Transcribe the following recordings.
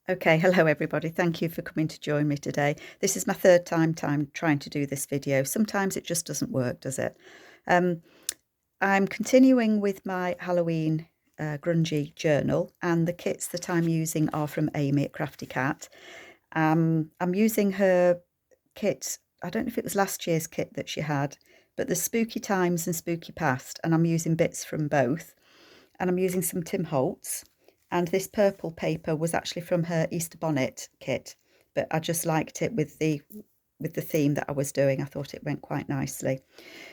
Okay, hello everybody. Thank you for coming to join me today. This is my third time trying to do this video. Sometimes it just doesn't work, does it? I'm continuing with my Halloween grungy journal, and the kits that I'm using are from Amy at Crafty Cat. I'm using her kit. I don't know if it was last year's kit that she had, but there's Spooky Times and Spooky Past, and I'm using bits from both. And I'm using some Tim Holtz. And this purple paper was actually from her Easter bonnet kit, but I just liked it with the theme that I was doing. I thought it went quite nicely.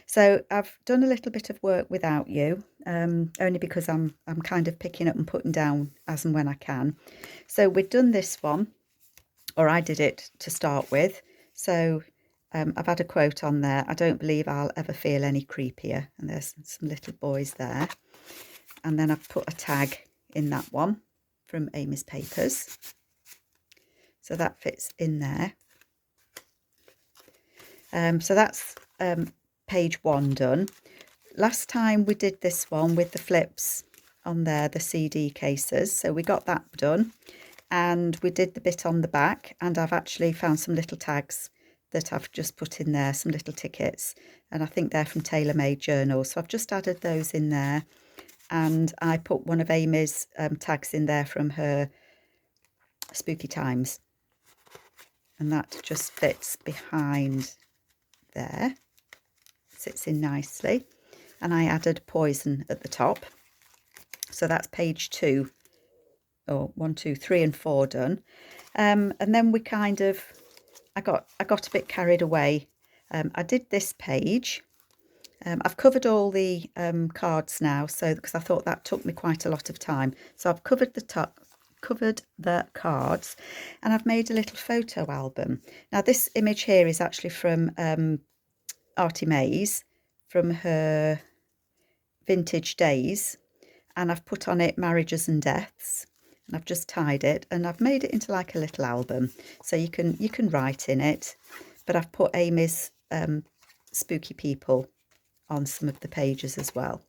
So I've done a little bit of work without you, only because I'm kind of picking up and putting down as and when I can. So we've done this one, or I did it to start with. So I've had a quote on there: "I don't believe I'll ever feel any creepier." And there's some little boys there. And then I've put a tag in that one from Amy's Papers. So that fits in there. So that's page 1 done. Last time we did this one with the flips on there, the CD cases. So we got that done. And we did the bit on the back. And I've actually found some little tags that I've just put in there, some little tickets. And I think they're from Tailor Made Journals. So I've just added those in there. And I put one of Amy's tags in there from her Spooky Times, and that just fits behind there, sits in nicely. And I added poison at the top, so that's page 2, or 1, 2, 3 and 4 done. And then we kind of, I got a bit carried away. I did this page. I've covered all the cards now, so because I thought that took me quite a lot of time. So I've covered the cards, and I've made a little photo album. Now this image here is actually from Artie Mays, from her Vintage Days, and I've put on it marriages and deaths, and I've just tied it, and I've made it into like a little album, so you can write in it. But I've put Amy's spooky people on some of the pages as well,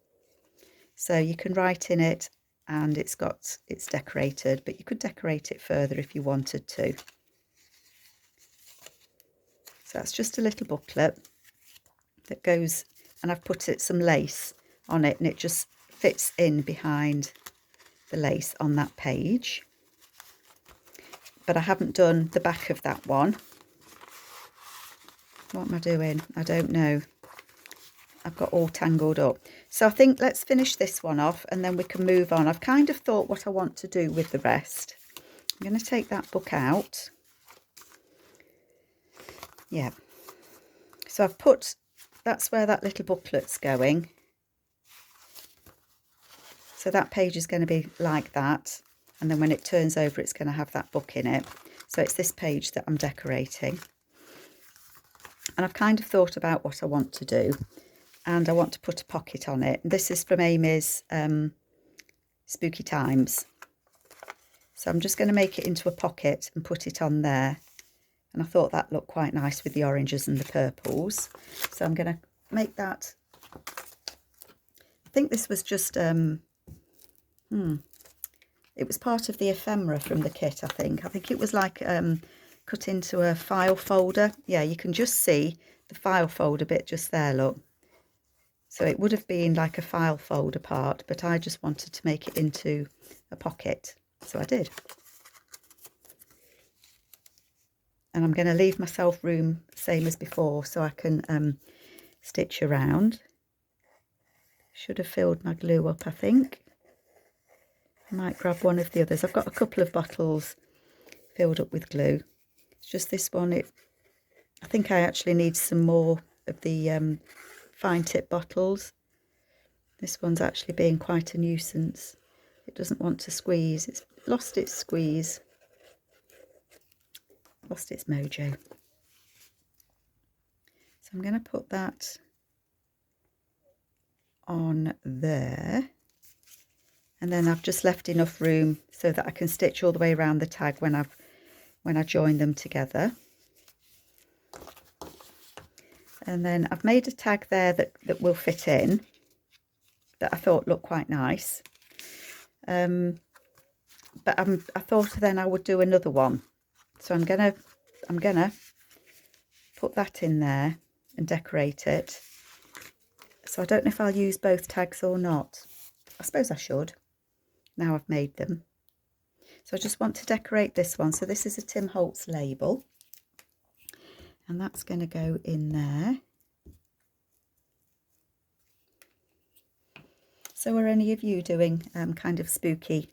so you can write in it, and it's decorated, but you could decorate it further if you wanted to. So that's just a little booklet that goes, and I've put some lace on it, and it just fits in behind the lace on that page. But I haven't done the back of that one. What am I doing? I don't know. I've got all tangled up. So I think let's finish this one off, and then we can move on. I've kind of thought what I want to do with the rest. I'm going to take that book out. Yeah. So I've put, that's where that little booklet's going. So that page is going to be like that. And then when it turns over, it's going to have that book in it. So it's this page that I'm decorating. And I've kind of thought about what I want to do. And I want to put a pocket on it. This is from Amy's Spooky Times. So I'm just going to make it into a pocket and put it on there. And I thought that looked quite nice with the oranges and the purples. So I'm going to make that. I think this was just, it was part of the ephemera from the kit, I think. I think it was like cut into a file folder. Yeah, you can just see the file folder bit just there, look. So it would have been like a file folder part, but I just wanted to make it into a pocket. So I did. And I'm going to leave myself room, same as before, so I can stitch around. Should have filled my glue up, I think. I might grab one of the others. I've got a couple of bottles filled up with glue. It's just this one. I think I actually need some more of the fine tip bottles. This one's actually being quite a nuisance. It doesn't want to squeeze. It's lost its squeeze. Lost its mojo. So I'm going to put that on there. And then I've just left enough room so that I can stitch all the way around the tag when I join them together. And then I've made a tag there that will fit in, that I thought looked quite nice. but I thought then I would do another one. So I'm gonna put that in there and decorate it. So I don't know if I'll use both tags or not. I suppose I should, now I've made them. So I just want to decorate this one. So this is a Tim Holtz label, and that's going to go in there. So are any of you doing kind of spooky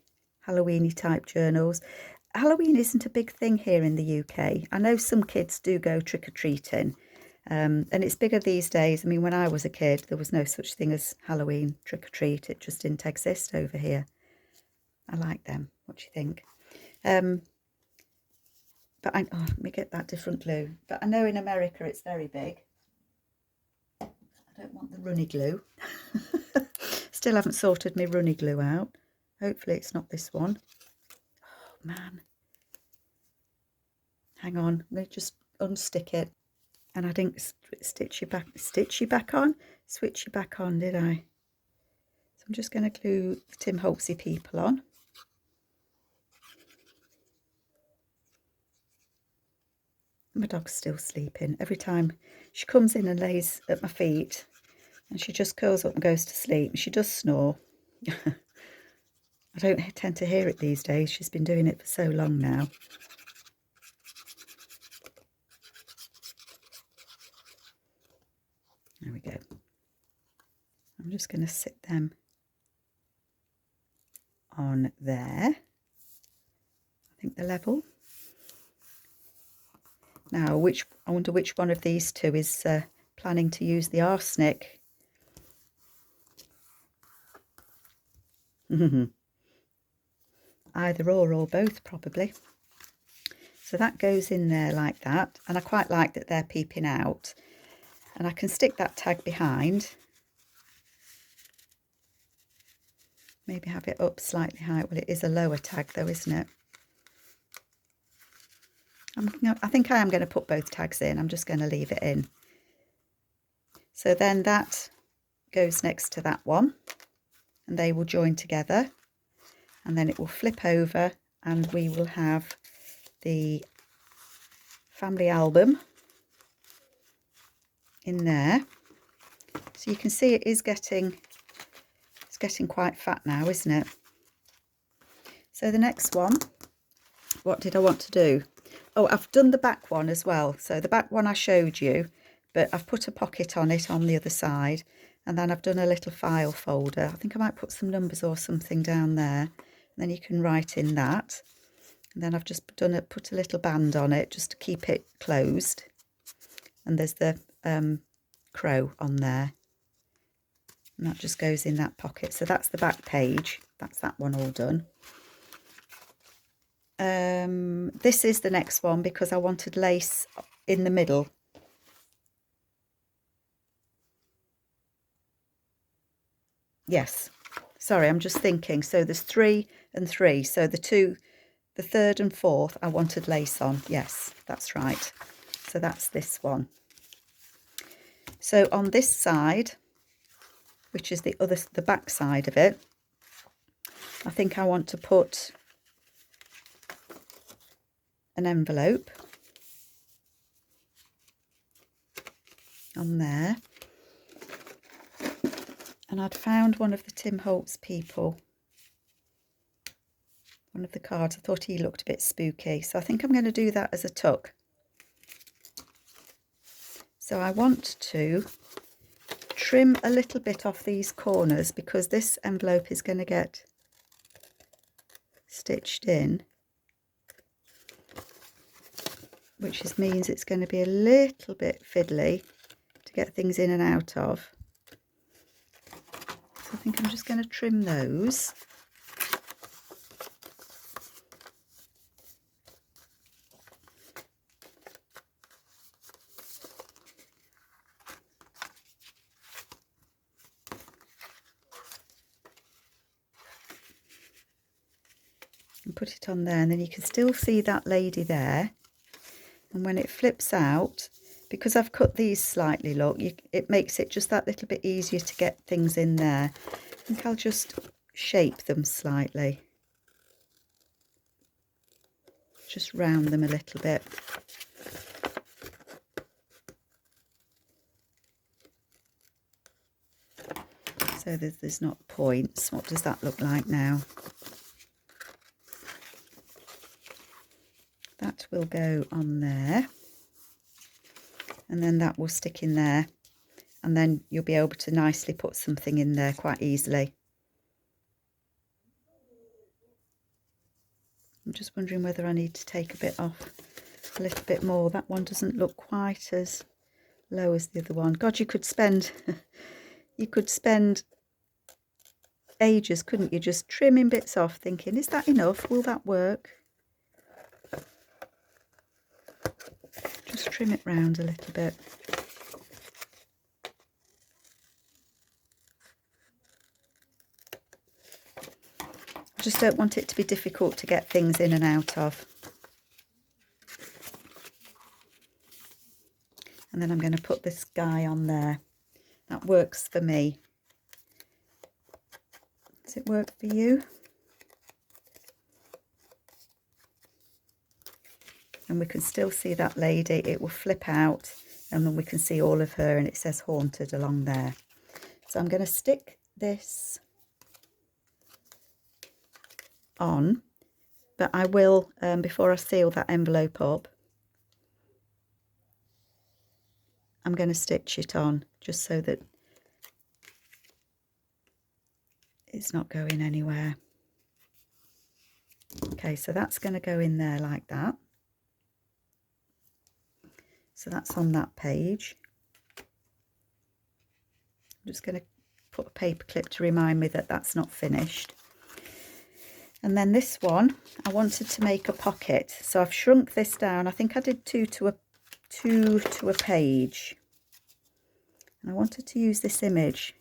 Halloweeny type journals? Halloween isn't a big thing here in the UK. I know some kids do go trick-or-treating, and it's bigger these days. I mean, when I was a kid, there was no such thing as Halloween trick-or-treat. It just didn't exist over here. I like them. What do you think? But let me get that different glue. But I know in America it's very big. I don't want the runny glue. Still haven't sorted my runny glue out. Hopefully it's not this one. Oh man. Hang on, let me just unstick it. And I didn't stitch you back on? Switch you back on, did I? So I'm just going to glue the Tim Holtzy people on. My dog's still sleeping. Every time she comes in and lays at my feet, and she just curls up and goes to sleep. She does snore. I don't tend to hear it these days. She's been doing it for so long now. There we go. I'm just going to sit them on there. I think they're level. Now, I wonder which one of these two is planning to use the arsenic. Either or both, probably. So that goes in there like that. And I quite like that they're peeping out. And I can stick that tag behind. Maybe have it up slightly high. Well, it is a lower tag though, isn't it? I think I am going to put both tags in. I'm just going to leave it in. So then that goes next to that one. And they will join together. And then it will flip over and we will have the family album in there. So you can see it is getting quite fat now, isn't it? So the next one, what did I want to do? Oh, I've done the back one as well. So the back one I showed you, but I've put a pocket on it on the other side. And then I've done a little file folder. I think I might put some numbers or something down there. And then you can write in that. And then I've just put a little band on it just to keep it closed. And there's the crow on there. And that just goes in that pocket. So that's the back page. That's that one all done. This is the next one because I wanted lace in the middle. Yes, sorry, I'm just thinking. So there's 3 and 3. So the third and fourth, I wanted lace on. Yes, that's right. So that's this one. So on this side, which is the back side of it, I think I want to put an envelope on there. And I'd found one of the Tim Holtz people, one of the cards. I thought he looked a bit spooky. So I think I'm going to do that as a tuck. So I want to trim a little bit off these corners because this envelope is going to get stitched in, which means it's going to be a little bit fiddly to get things in and out of. So I think I'm just going to trim those. And put it on there, and then you can still see that lady there. And when it flips out, because I've cut these slightly, look, it makes it just that little bit easier to get things in there. I think I'll just shape them slightly. just round them a little bit. So there's not points. What does that look like now? That will go on there, and then that will stick in there, and then you'll be able to nicely put something in there quite easily. I'm just wondering whether I need to take a bit off, a little bit more. That one doesn't look quite as low as the other one. God, you could spend you could spend ages, couldn't you, just trimming bits off, thinking, is that enough? Will that work? Just trim it round a little bit. I just don't want it to be difficult to get things in and out of. And then I'm going to put this guy on there. That works for me. Does it work for you? And we can still see that lady. It will flip out, and then we can see all of her, and it says haunted along there. So I'm going to stick this on, but I will, before I seal that envelope up, I'm going to stitch it on just so that it's not going anywhere. Okay, so that's going to go in there like that. So that's on that page. I'm just going to put a paper clip to remind me that that's not finished. And then this one, I wanted to make a pocket, so I've shrunk this down. I think I did two to a page, and I wanted to use this image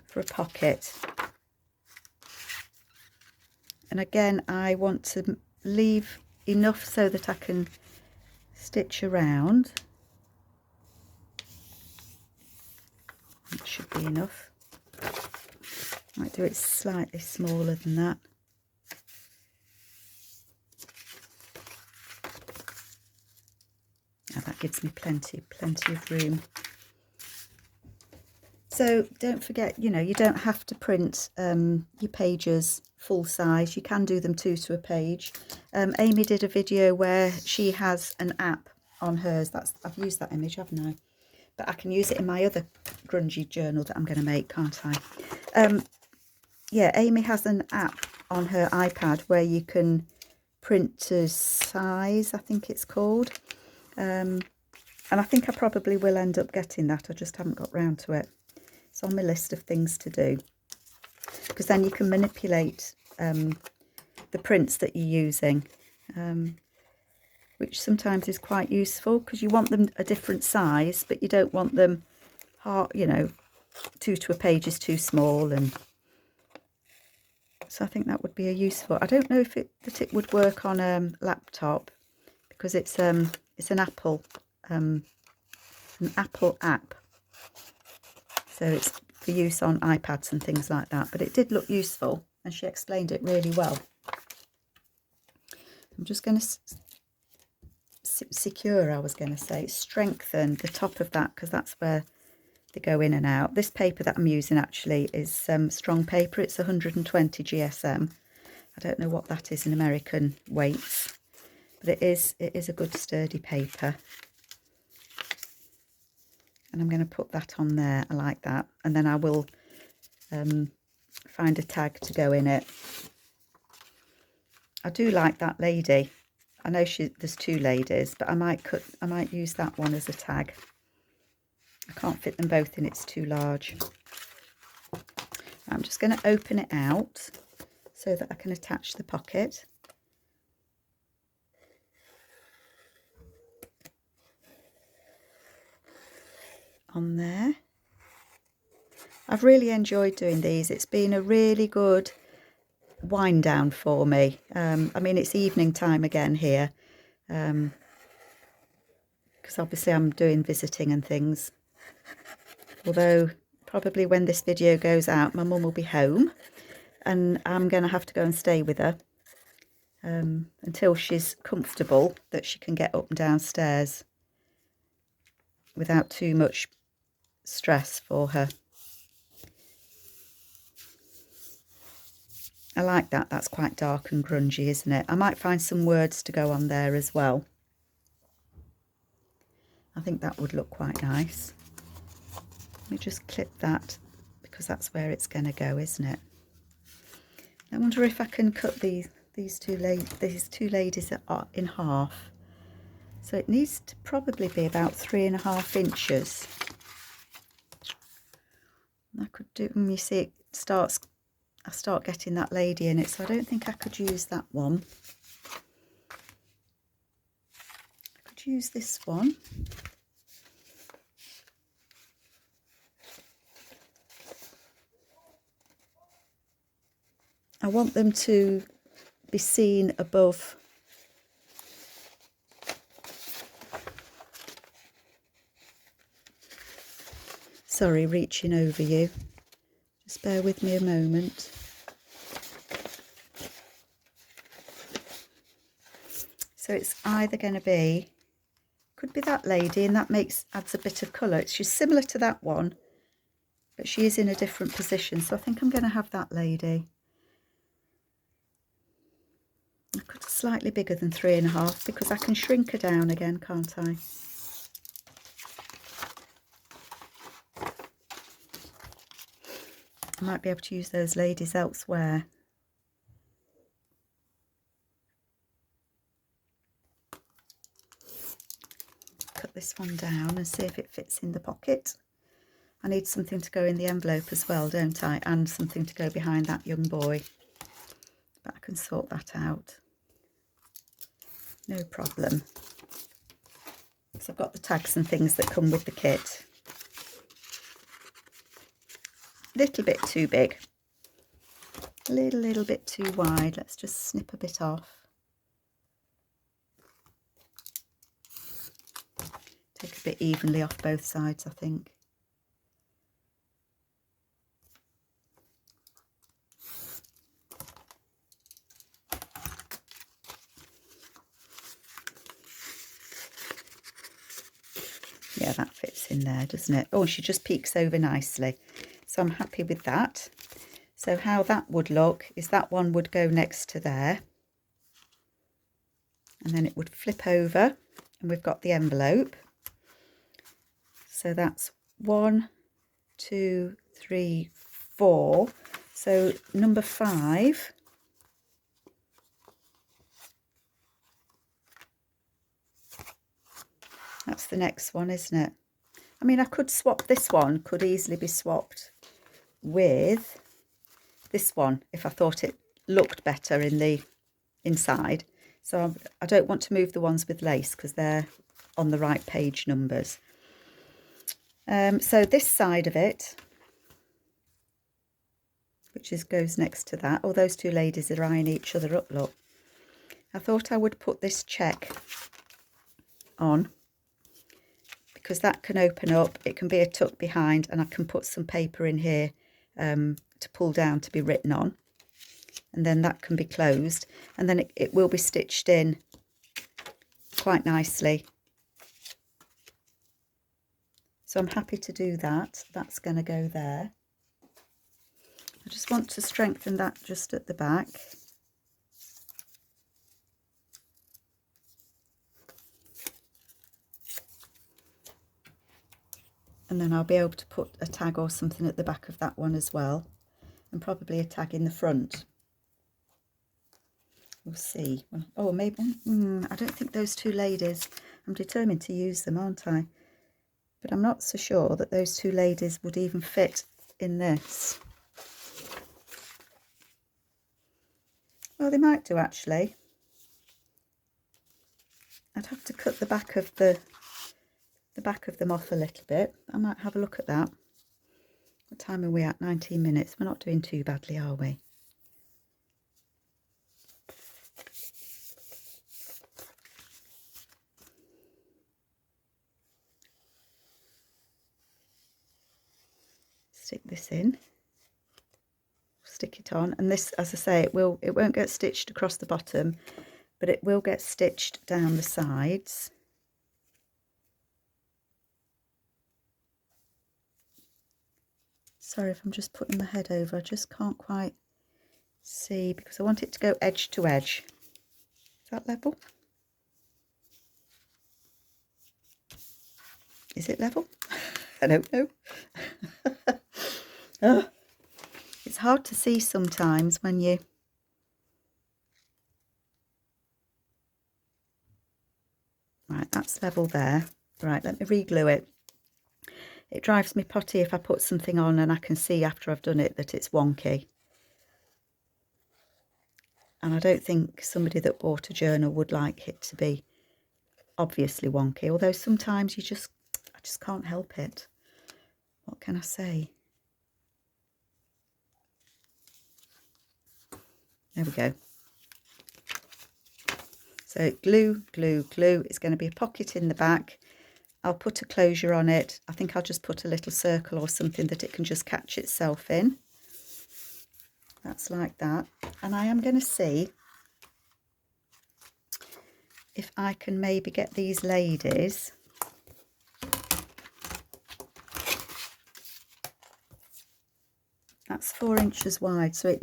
for a pocket. And again, I want to leave enough so that I can stitch around. It should be enough. Might do it slightly smaller than that. Now that gives me plenty of room. So don't forget, you know, you don't have to print your pages full size. You can do them 2 to a page. Amy did a video where she has an app on hers. I've used that image, haven't I? But I can use it in my other grungy journal that I'm going to make, can't I? Yeah, Amy has an app on her iPad where you can print to size, I think it's called. And I think I probably will end up getting that. I just haven't got round to it. It's on my list of things to do, because then you can manipulate the prints that you're using, which sometimes is quite useful, because you want them a different size, but you don't want them hard, you know, 2 to a page is too small. And so I think that would be a useful. I don't know if it would work on a laptop, because it's an Apple app. So it's for use on iPads and things like that. But it did look useful, and she explained it really well. I'm just going to secure, I was going to say, strengthen the top of that, because that's where they go in and out. This paper that I'm using actually is strong paper. It's 120 GSM. I don't know what that is in American weights, but it is a good sturdy paper. And I'm going to put that on there. I like that. And then I will find a tag to go in it. I do like that lady. I know there's 2 ladies, but I might use that one as a tag. I can't fit them both in, it's too large. I'm just going to open it out so that I can attach the pocket. On there. I've really enjoyed doing these. It's been a really good wind down for me. I mean, it's evening time again here, because obviously I'm doing visiting and things. Although probably when this video goes out, my mum will be home, and I'm going to have to go and stay with her. until she's comfortable that she can get up and downstairs without too much stress for her. I like that. That's quite dark and grungy, isn't it? I might find some words to go on there as well. I think that would look quite nice. Let me just clip that because that's where it's going to go, isn't it? I wonder if I can cut these two ladies in half. So it needs to probably be about 3.5 inches. I could do, you see it starts, I start getting that lady in it, so I don't think I could use that one. I could use this one. I want them to be seen above. Sorry, reaching over you. Just bear with me a moment. So it's either going to be, could be that lady, and that adds a bit of colour. She's similar to that one, but she is in a different position. So I think I'm going to have that lady. I could slightly bigger than 3.5 because I can shrink her down again, can't I? I might be able to use those ladies elsewhere. Cut this one down and see if it fits in the pocket. I need something to go in the envelope as well, don't I? And something to go behind that young boy. But I can sort that out. No problem. So I've got the tags and things that come with the kit. Little bit too big. A little bit too wide. Let's just snip a bit off. Take a bit evenly off both sides, I think. Yeah, that fits in there, doesn't it? Oh, she just peeks over nicely. So I'm happy with that. So how that would look is that one would go next to there. And then it would flip over and we've got the envelope. So that's 1, 2, 3, 4. So number 5. That's the next one, isn't it? I mean, I could swap this one, could easily be swapped with this one if I thought it looked better in the inside. So I don't want to move the ones with lace because they're on the right page numbers. So this side of it, which goes next to that, oh, those two ladies are eyeing each other up, look. I thought I would put this check on because that can open up, it can be a tuck behind, and I can put some paper in here to pull down to be written on. And then that can be closed, and then it will be stitched in quite nicely. So I'm happy to do that. That's going to go there. I just want to strengthen that just at the back. And then I'll be able to put a tag or something at the back of that one as well, and probably a tag in the front. We'll see. Oh, maybe, I don't think those two ladies, I'm determined to use them, aren't I? But I'm not so sure that those two ladies would even fit in this. Well, they might do actually. I'd have to cut the back of them off a little bit. I might have a look at that. What time are we at? 19 minutes. We're not doing too badly, are we? Stick this in. stick it on, and this, as I say, it won't get stitched across the bottom, but it will get stitched down the sides. Sorry if I'm just putting my head over, I just can't quite see because I want it to go edge to edge. Is that level? Is it level? I don't know. Oh, it's hard to see sometimes when you... Right, that's level there. Right, let me re-glue it. It drives me potty if I put something on and I can see after I've done it that it's wonky. And I don't think somebody that bought a journal would like it to be obviously wonky, although sometimes I just can't help it. What can I say? There we go. So glue, glue, glue. It's going to be a pocket in the back. I'll put a closure on it. I think I'll just put a little circle or something that it can just catch itself in. That's like that. And I am going to see if I can maybe get these ladies that's 4 inches wide, so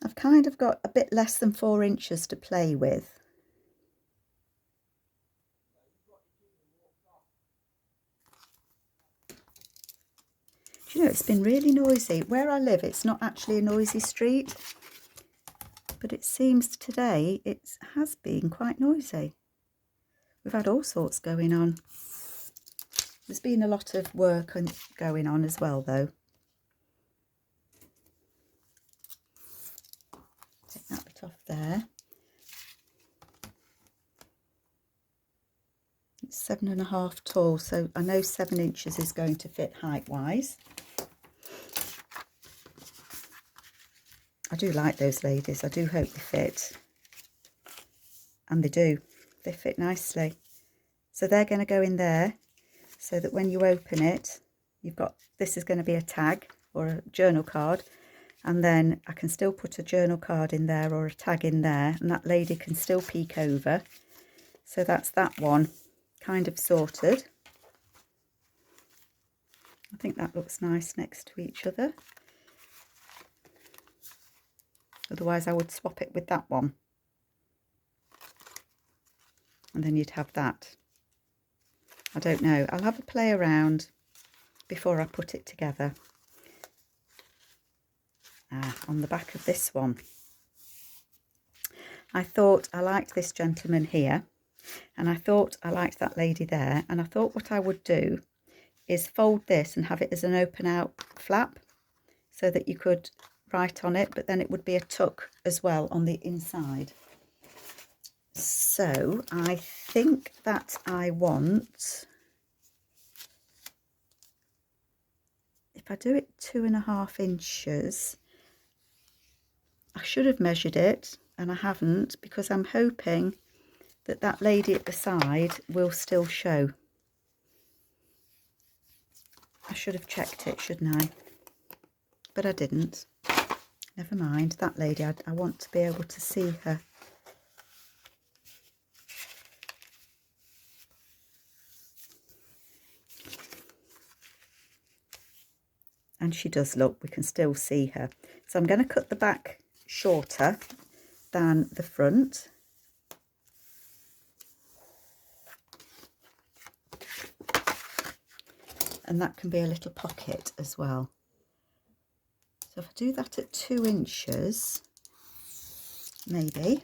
I've kind of got a bit less than 4 inches to play with. Do you know, it's been really noisy. Where I live, it's not actually a noisy street, but it seems today it has been quite noisy. We've had all sorts going on. There's been a lot of work going on as well, though. Take that bit off there. It's 7.5 tall, so I know 7 inches is going to fit height-wise. I do like those ladies. I do hope they fit. And they do. They fit nicely. So they're going to go in there so that when you open it, you've got, this is going to be a tag or a journal card. And then I can still put a journal card in there or a tag in there, and that lady can still peek over. So that's that one kind of sorted. I think that looks nice next to each other. Otherwise I would swap it with that one. And then you'd have that. I don't know. I'll have a play around before I put it together. On the back of this one, I thought I liked this gentleman here, and I thought I liked that lady there, and I thought what I would do is fold this and have it as an open out flap so that you could write on it, but then it would be a tuck as well on the inside. So I think that I want, if I do it 2.5 inches, I should have measured it and I haven't, because I'm hoping that that lady at the side will still show. I should have checked it, shouldn't I? But I didn't. Never mind, that lady, I want to be able to see her. And she does look, we can still see her. So I'm going to cut the back shorter than the front. And that can be a little pocket as well. So if I do that at 2 inches, maybe.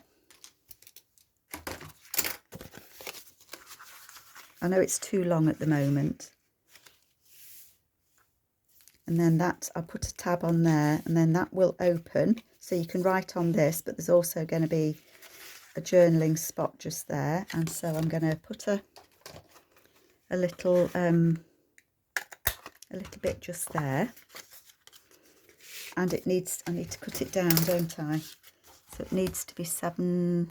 I know it's too long at the moment. And then that, I'll put a tab on there, and then that will open. So you can write on this, but there's also going to be a journaling spot just there. And so I'm going to put a little bit just there. And it needs, I need to cut it down, don't I? So it needs to be 7.5.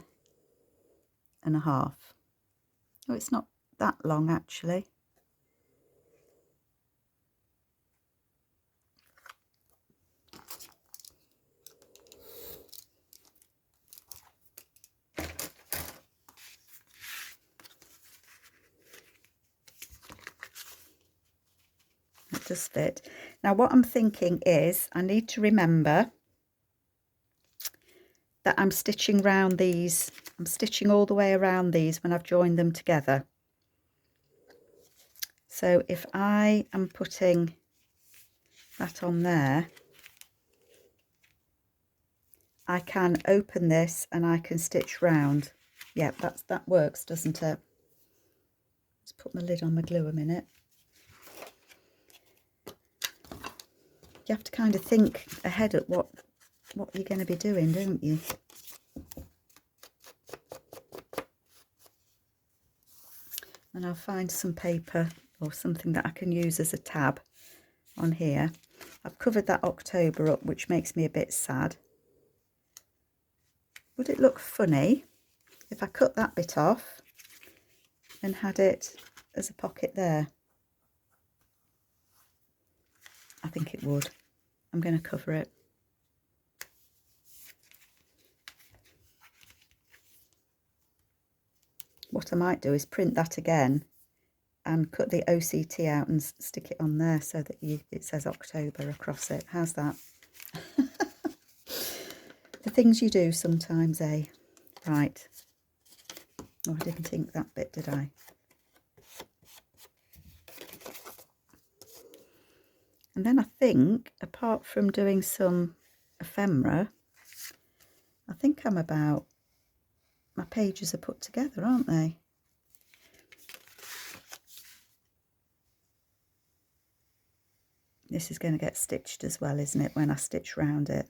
Oh, it's not that long actually. it does fit. Now what I'm thinking is I need to remember that I'm stitching round these. I'm stitching all the way around these when I've joined them together. So if I am putting that on there, I can open this and I can stitch round. Yeah, that works, doesn't it? Let's put my lid on my glue a minute. You have to kind of think ahead at what you're going to be doing, don't you? And I'll find some paper or something that I can use as a tab on here. I've covered that October up, which makes me a bit sad. Would it look funny if I cut that bit off and had it as a pocket there? I think it would. I'm going to cover it. What I might do is print that again and cut the OCT out and stick it on there so that it says October across it. How's that? The things you do sometimes, eh? Right. Oh, I didn't think that bit, did I? And then I think, apart from doing some ephemera, I think I'm about, my pages are put together, aren't they? This is going to get stitched as well, isn't it, when I stitch round it?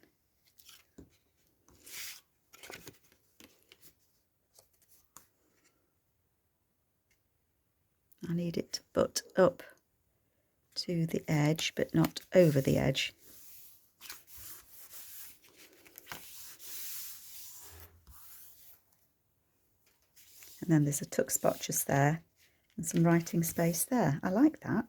I need it to butt up to the edge, but not over the edge. And then there's a tuck spot just there and some writing space there. I like that.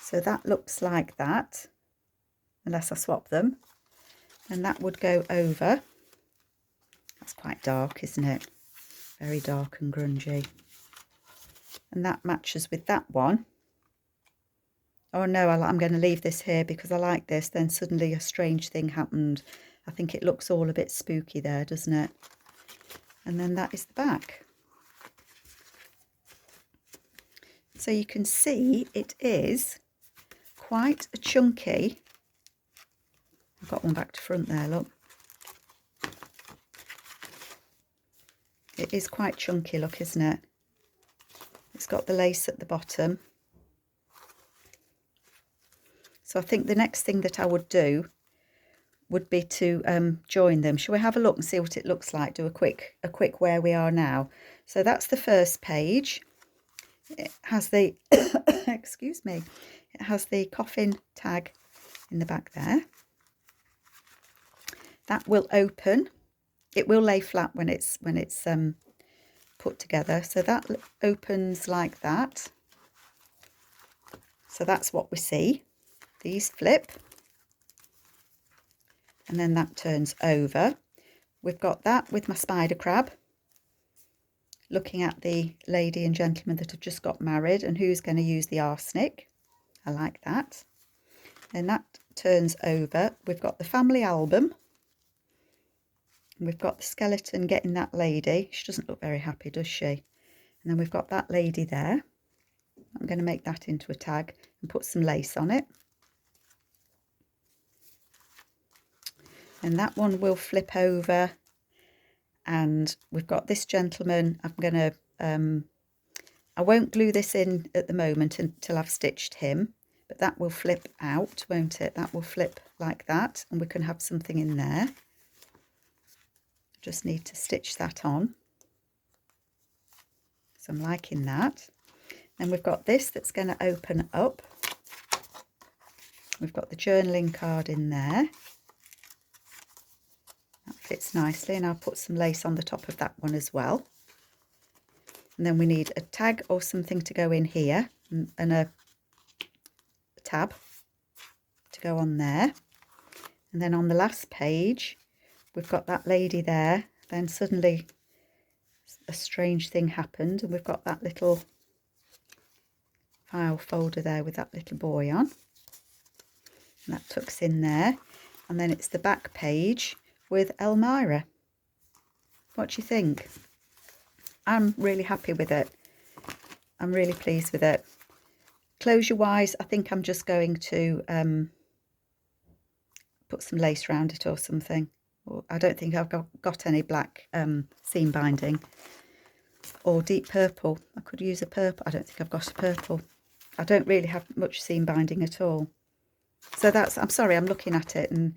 So that looks like that, unless I swap them. And that would go over. That's quite dark, isn't it? Very dark and grungy. And that matches with that one. Oh no, I'm going to leave this here because I like this. Then suddenly a strange thing happened. I think it looks all a bit spooky there, doesn't it? And then that is the back. So you can see it is quite a chunky. I've got one back to front there, look. It is quite chunky, look, isn't it? It's got the lace at the bottom. So I think the next thing that I would do would be to join them. Shall we have a look and see what it looks like? Do a quick where we are now. So that's the first page. It has the excuse me. It has the coffin tag in the back there. That will open. It will lay flat when it's put together. So that opens like that. So that's what we see. These flip. And then that turns over. We've got that with my spider crab, looking at the lady and gentleman that have just got married and who's going to use the arsenic. I like that. Then that turns over. We've got the family album. We've got the skeleton getting that lady. She doesn't look very happy, does she? And then we've got that lady there. I'm going to make that into a tag and put some lace on it. And that one will flip over. And we've got this gentleman. I'm going to, I won't glue this in at the moment until I've stitched him. But that will flip out, won't it? That will flip like that. And we can have something in there. Just need to stitch that on. So I'm liking that. Then we've got this that's going to open up. We've got the journaling card in there. That fits nicely, and I'll put some lace on the top of that one as well. And then we need a tag or something to go in here and a tab to go on there. And then on the last page, we've got that lady there. Then suddenly a strange thing happened, and we've got that little file folder there with that little boy on. And that tucks in there. And then it's the back page with Elmira. What do you think? I'm really happy with it. I'm really pleased with it. Closure wise, I think I'm just going to put some lace around it or something. I don't think I've got any black seam binding. Or deep purple. I could use a purple. I don't think I've got a purple. I don't really have much seam binding at all. So that's, I'm sorry, I'm looking at it and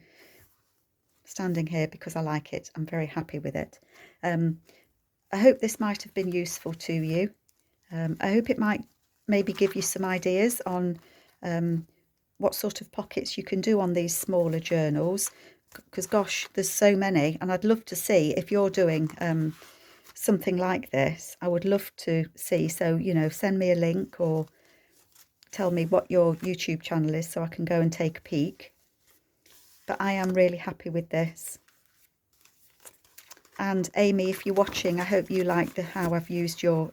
standing here because I like it. I'm very happy with it. I hope this might have been useful to you. I hope it might maybe give you some ideas on what sort of pockets you can do on these smaller journals, because gosh, there's so many, and I'd love to see if you're doing something like this. I would love to see. So, you know, send me a link or tell me what your YouTube channel is so I can go and take a peek. But I am really happy with this. And Amy, if you're watching, I hope you like how I've used your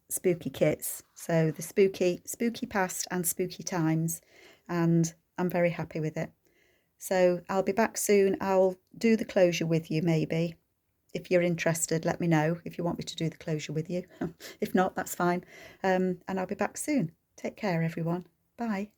spooky kits. So the spooky past and spooky times, and I'm very happy with it. So I'll be back soon. I'll do the closure with you maybe. If you're interested, let me know if you want me to do the closure with you. If not, that's fine. And I'll be back soon. Take care, everyone. Bye.